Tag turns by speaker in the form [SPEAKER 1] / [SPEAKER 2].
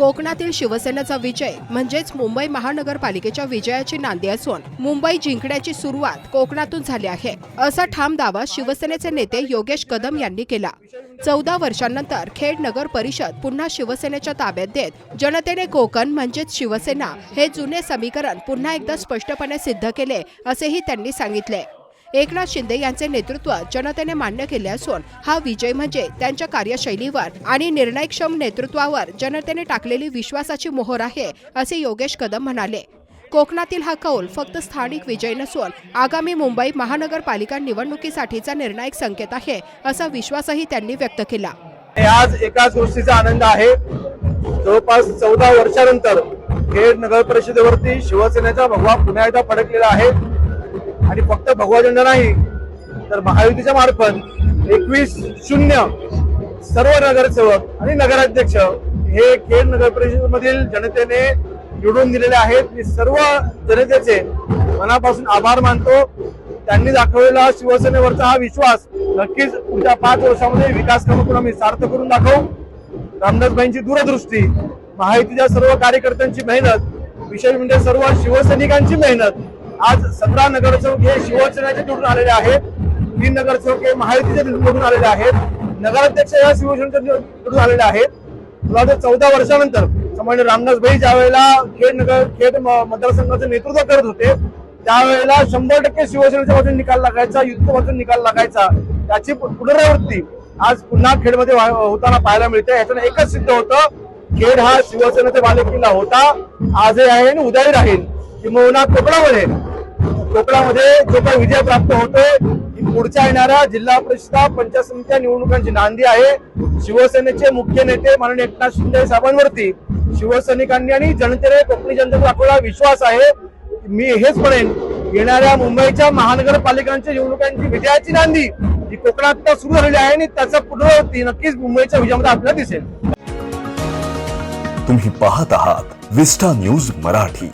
[SPEAKER 1] कोकणातील शिवसेनेचा विजय म्हणजेच मुंबई महानगरपालिकेच्या विजयाची नांदी असून मुंबई जिंकण्याची सुरुवात कोकणातून झाली आहे, असा ठाम दावा शिवसेनेचे नेते योगेश कदम यांनी केला। 14 वर्षांनंतर खेड नगर परिषद पुन्हा शिवसेनेच्या ताब्यात देत जनतेने कोकण म्हणजेच शिवसेना हे जुने समीकरण पुन्हा एकदा स्पष्टपणे सिद्ध केले, असेही त्यांनी सांगितले। एकनाथ शिंदे यांचे नेतृत्व जनतेने मान्य केले असून हा विजय म्हणजे त्यांच्या कार्यशैलीवर आणि निर्णयक्षम नेतृत्वावर जनतेने टाकलेली विश्वासाची मोहर आहे, असे योगेश कदम म्हणाले। कोकणातील हा कौल फक्त स्थानिक विजय नसून आगामी मुंबई महानगरपालिका निवडणुकीसाठीचा निर्णायक संकेत आहे, असा विश्वासही त्यांनी व्यक्त केला।
[SPEAKER 2] आज एकाच गोष्टीचा आनंद आहे, जवळपास 14 वर्षानंतर खेड नगर परिषदेवरती शिवसेनेचा भगवा पुन्हा एकदा फडकलेला आहे आणि फक्त भगवा झेंडा नाही तर महायुतीच्या मार्फत 21-0 सर्व नगरसेवक आणि नगराध्यक्ष हे खेड नगर परिषदेमधील जनतेने निवडून दिलेले आहेत। मी सर्व जनतेचे मनापासून आभार मानतो। त्यांनी दाखवलेला शिवसेनेवरचा हा विश्वास नक्कीच पुढच्या 5 वर्षांमध्ये विकास कामं पुन्हा मी सार्थ करून दाखवू। रामदासभाईंची दूरदृष्टी, महायुतीच्या सर्व कार्यकर्त्यांची मेहनत, विशेष म्हणजे सर्व शिवसैनिकांची मेहनत, आज 17 नगरसेवक हे शिवसेनेचे निवडून आलेले आहेत, 3 नगरसेवक हे महायुतीचे निवडून आलेले आहेत, नगराध्यक्ष या शिवसेनेचे निवडून आलेले आहेत। 14 वर्षानंतर सामान्य रामदासभाई ज्या वेळेला खेड मतदारसंघाचे नेतृत्व करत होते त्यावेळेला 100% शिवसेनेच्या बाजूने निकाल लागायचा, युद्ध बाजूने निकाल लागायचा, त्याची पुनरावृत्ती आज पुन्हा खेडमध्ये होताना पाहायला मिळते। याच्याने एकच सिद्ध होतं, खेड हा शिवसेनेचा बालेकिल्ला होता, आजही आहे आणि उद्याही राहील। किंबहुना कोकणामध्ये जो काही विजय प्राप्त होतोय पुढच्या येणाऱ्या जिल्हा परिषद पंचायत समिती निवडणुकांची नांदी आहे। शिवसेनेचे मुख्य नेते माननीय एकनाथ शिंदे साहेबांवरती शिवसैनिकांनी आणि जनतेने कोकणी जनतेचा दाखवलेला विश्वास आहे। मी हेच म्हणेन, येणाऱ्या मुंबईच्या महानगरपालिकांच्या निवडणुकांची विजयाची नांदी ही कोकणात सुरू झालेली आहे आणि त्याचा पुनरावृत्ती नक्कीच मुंबईच्या विजयामध्ये आपल्याला दिसेल।
[SPEAKER 3] तुम्ही पाहत आहात विस्टा न्यूज मराठी।